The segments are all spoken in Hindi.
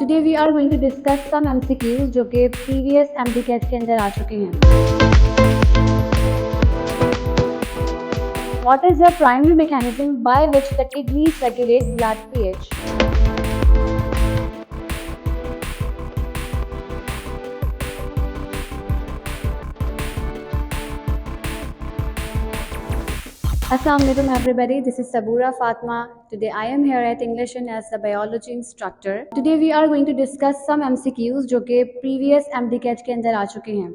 Today we are going to discuss some MCQs जो कि previous MCQs के अंदर आ चुके हैं. What is the primary mechanism by which the kidneys regulate blood pH? Assalamualaikum everybody, this is Sabura Fatma. Today I am here at English and as the biology instructor. Today we are going to discuss some MCQs जो कि previous MCQs के अंदर आ चुके हैं.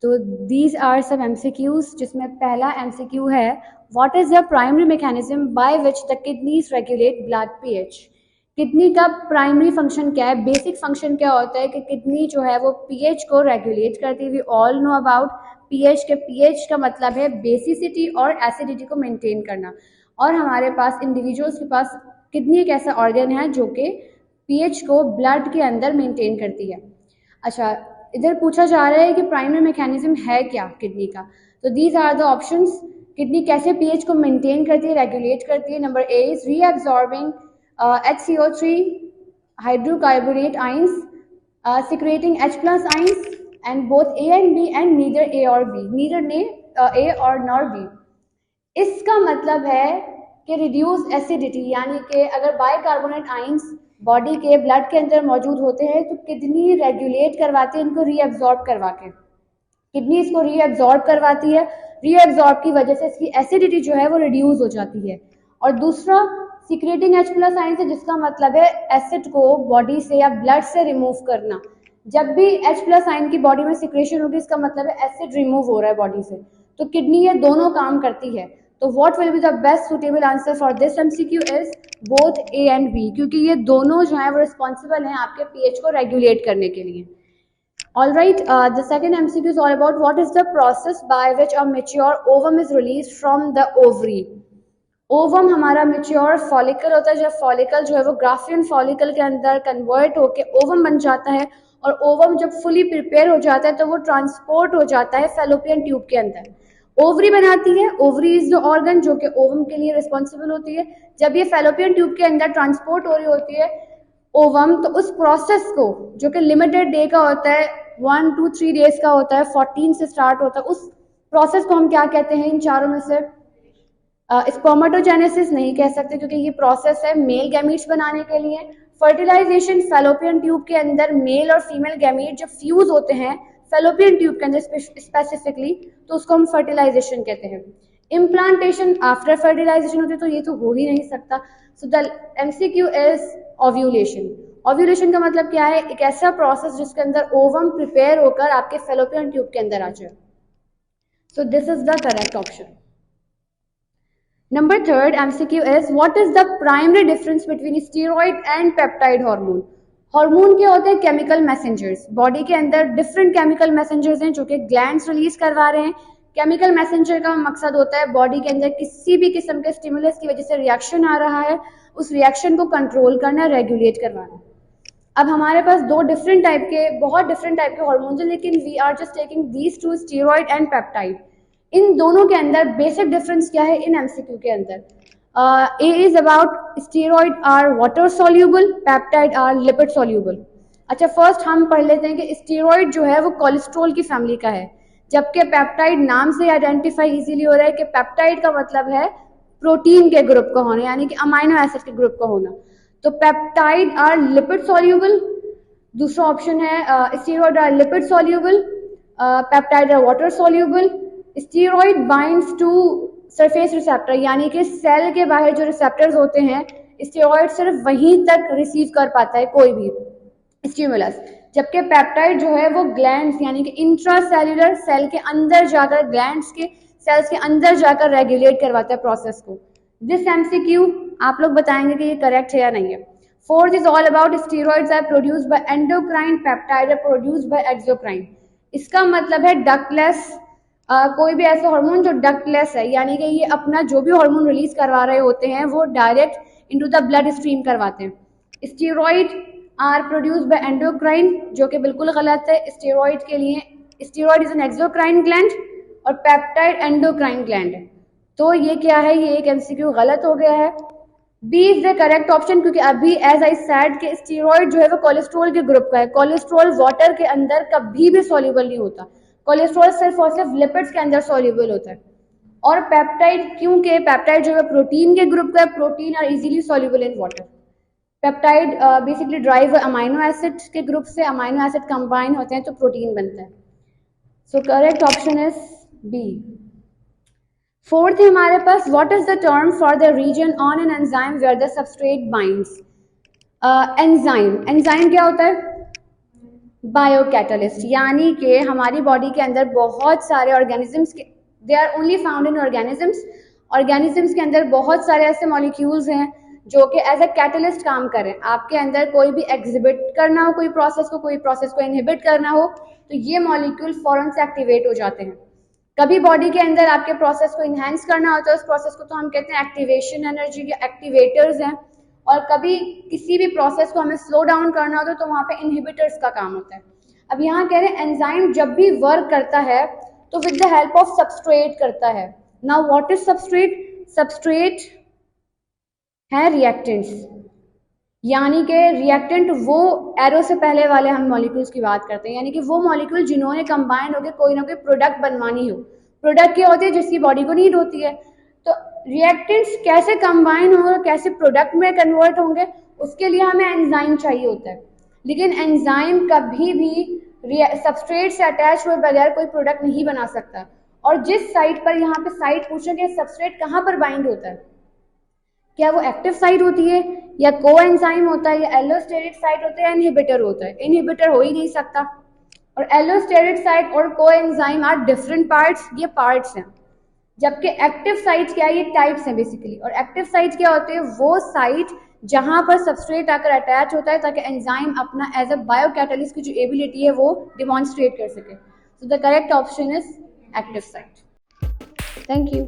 तो these are some MCQs जिसमें पहला MCQ है What is the primary mechanism by which the kidneys regulate blood pH? Kidney का प्राइमरी फंक्शन क्या है, बेसिक फंक्शन क्या होता है कि किडनी जो है वो पीएच को रेगुलेट करती है. We all know about pH के पीएच का मतलब है बेसिसिटी और एसिडिटी को मेंटेन करना. और हमारे पास इंडिविजुअल्स के पास किडनी एक ऐसा ऑर्गन है जो कि पीएच को ब्लड के अंदर मेंटेन करती है. अच्छा, इधर पूछा जा रहा है कि प्राइमरी मैकेनिज्म है क्या किडनी का. तो these are the options. Kidney कैसे पीएच को मेंटेन करती है, रेगुलेट करती है. Number A is reabsorbing HCO3 hydrocarbonate ions, secreting H plus ions and both A and B and neither A or B, neither A or nor B. इसका मतलब है कि रिड्यूस एसिडिटी, यानी कि अगर बाइकार्बोनेट आइंस बॉडी के ब्लड के अंदर मौजूद होते हैं तो किडनी रेगुलेट करवाती है इनको रीअब्जॉर्ब करवा के. किडनी इसको रीअब्जॉर्ब करवाती है. रीअब्जॉर्ब की वजह से इसकी एसिडिटी जो है वो रिड्यूस हो जाती है. और दूसरा सीक्रेटिंग H प्लस आइंस है, जिसका मतलब है एसिड को बॉडी से या ब्लड से रिमूव करना. जब भी H प्लस आइन की बॉडी में सिक्रेशन होगी इसका मतलब है एसिड रिमूव हो रहा है बॉडी से. तो किडनी ये दोनों काम करती है. तो what will be the best suitable answer for this MCQ is both A and B, क्योंकि ये दोनों जो है वो रिस्पॉन्सिबल हैं आपके पीएच को रेगुलेट करने के लिए. All right, the second MCQ is all about what is the process by which a mature ovum is released from the ovary. Ovum हमारा मेच्योर फॉलिकल होता है. जब फॉलिकल जो है वो ग्राफियन फॉलिकल के अंदर कन्वर्ट होके ओवम बन जाता है और ओवम जब फुली प्रिपेयर हो जाता है तो वो ट्रांसपोर्ट हो जाता है फैलोपियन ट्यूब के अंदर. ओवरी बनाती है. ओवरी इज द ऑर्गन जो कि ओवम के लिए रिस्पॉन्सिबल होती है. जब ये फैलोपियन ट्यूब के अंदर ट्रांसपोर्ट हो रही होती है ओवम, तो उस प्रोसेस को जो कि लिमिटेड डे का होता है, 1 to 3 डेज का होता है, 14 से स्टार्ट होता है, उस प्रोसेस को हम क्या कहते हैं इन चारों में से? स्पर्मेटोजेनेसिस नहीं कह सकते क्योंकि ये प्रोसेस है मेल गैमीट्स बनाने के लिए. फर्टिलाइजेशन, फैलोपियन ट्यूब के अंदर मेल और फीमेल गैमीट जब फ्यूज होते हैं फैलोपियन ट्यूब के अंदर स्पेसिफिकली, तो उसको हम फर्टिलाइजेशन कहते हैं. इम्प्लांटेशन आफ्टर फर्टिलाइजेशन होती है, तो ये तो हो ही नहीं सकता. So the MCQ is ovulation. Ovulation का मतलब क्या है? एक ऐसा प्रोसेस जिसके अंदर ओवम प्रिपेयर होकर आपके फैलोपियन ट्यूब के अंदर आ जाए. So this is the correct option. Number third MCQ is what is the primary difference between steroid and peptide hormone? Hormone क्या होते हैं? Chemical messengers. बॉडी के अंदर डिफरेंट केमिकल मैसेंजर्स हैं जो कि ग्लैंड्स रिलीज करवा रहे हैं. केमिकल मैसेंजर का मकसद होता है बॉडी के अंदर किसी भी किस्म के स्टिमुलस की वजह से रिएक्शन आ रहा है, उस रिएक्शन को कंट्रोल करना, रेगुलेट करवाना. अब हमारे पास बहुत डिफरेंट टाइप के हार्मोन्स हैं, लेकिन we are just taking these two, steroid and peptide. इन दोनों के अंदर बेसिक डिफरेंस क्या है इन एमसीक्यू के अंदर? A is about steroid are water soluble, peptide are lipid soluble. अच्छा, फर्स्ट हम पढ़ लेते हैं कि स्टीरॉयड जो है वो कोलेस्ट्रॉल की फैमिली का है, जबकि पेप्टाइड नाम से आइडेंटिफाई इजीली हो रहा है कि पेप्टाइड का मतलब है प्रोटीन के ग्रुप का होना, यानी कि अमाइनो एसिड के ग्रुप का होना. तो पेप्टाइड आर लिपिड सॉल्यूबल. दूसरा ऑप्शन है steroid are lipid soluble, peptide are water soluble. Steroid binds to surface receptor, यानी कि सेल के बाहर जो रिसेप्टर्स होते हैं स्टीरॉयड सिर्फ वहीं तक रिसीव कर पाता है कोई भी स्टिमुलस, जबकि पेप्टाइड जो है वो ग्लैंड्स यानी कि इंट्रासेल्युलर सेल के अंदर जाकर, ग्लैंड्स के सेल्स के अंदर जाकर रेगुलेट करवाता है प्रोसेस को. दिस एमसीक्यू आप लोग बताएंगे कि ये करेक्ट है या नहीं है. Fourth is all about steroids are produced by endocrine, peptide are produced by exocrine. इसका मतलब है डक्टलेस. कोई भी ऐसा हार्मोन जो डक्टलेस है, यानी कि ये अपना जो भी हार्मोन रिलीज करवा रहे होते हैं वो direct into the blood stream करवाते हैं. Steroid are produced by endocrine, जो कि बिल्कुल गलत है. स्टीरॉयड के लिए steroid is an exocrine gland और पेप्टाइड एंडोक्राइन ग्लैंड है. तो ये क्या है? ये एक एमसीक्यू गलत हो गया है. B is the correct option, क्योंकि अभी एज आई सेड कि स्टीरॉयड जो है वो कोलेस्ट्रॉल के ग्रुप का है। कोलेस्ट्रॉल वाटर के अंदर कभी भी सॉल्युबल नहीं होता, कोलेस्ट्रॉल सिर्फ और सिर्फ लिपिड्स के अंदर सॉल्युबल होता है। और पेप्टाइड, क्योंकि पेप्टाइड जो है प्रोटीन के ग्रुप का है, protein are easily soluble in water. Peptide basically drive amino acid के ग्रुप से, अमाइनो एसिड कंबाइन होते हैं तो प्रोटीन बनता है। So correct option is B. Fourth है हमारे पास, what is the term for the region on an enzyme where the substrate binds. Enzyme क्या होता है? बायोकैटलिस्ट, यानी कि हमारी बॉडी के अंदर बहुत सारे ऑर्गेनिजम्स के, they are only found in organisms के अंदर बहुत सारे ऐसे मॉलिक्यूल्स हैं जो कि एज अ कैटलिस्ट काम करें। आपके अंदर कोई भी एग्जिबिट करना हो कोई प्रोसेस को इनहिबिट करना हो तो ये मॉलिक्यूल फौरन से एक्टिवेट हो जाते हैं। कभी बॉडी के अंदर आपके प्रोसेस को इन्हेंस करना होता है, उस प्रोसेस को तो हम कहते हैं एक्टिवेशन एनर्जी या एक्टिवेटर्स हैं। और कभी किसी भी प्रोसेस को हमें स्लो डाउन करना होता है तो वहाँ पे इनहिबिटर्स का काम होता है। अब यहाँ कह रहे हैं एंजाइम जब भी वर्क करता है तो with the help of substrate करता है। Now what is substrate? Substrate है रिएक्टेंट्स, यानी कि रिएक्टेंट वो एरो से पहले वाले हम मॉलिक्यूल्स की बात करते हैं, यानी कि वो मॉलिक्यूल जिन्होंने कंबाइन होकर कोई ना कोई प्रोडक्ट बनवानी हो। प्रोडक्ट क्या होती है? जिसकी बॉडी को नीड होती है। तो रिएक्टेंट्स कैसे कंबाइन होंगे, कैसे प्रोडक्ट में कन्वर्ट होंगे, उसके लिए हमें एंजाइम चाहिए होता है। लेकिन एंजाइम कभी भी सबस्ट्रेट से अटैच हुए बगैर कोई प्रोडक्ट नहीं बना सकता। और जिस साइट पर, यहाँ पे साइट पूछा कि सबस्ट्रेट कहाँ पर बाइंड होता है, क्या वो एक्टिव साइट होती है या को एंजाइम होता है या एलोस्टेरिक साइट होता है या इनहिबिटर होता है? इनहिबिटर हो ही नहीं सकता। और एलोस्टेरिक साइट और को एंजाइम आर डिफरेंट पार्ट्स, ये पार्ट्स हैं। जबकि एक्टिव साइट्स क्या है? ये टाइप्स हैं बेसिकली। और एक्टिव साइट्स क्या होते हैं? वो साइट जहां पर सबस्ट्रेट आकर अटैच होता है ताकि एंजाइम अपना एज अ बायोकैटलिस्ट की जो एबिलिटी है वो डिमॉन्स्ट्रेट कर सके। So the correct option is active site. Thank you.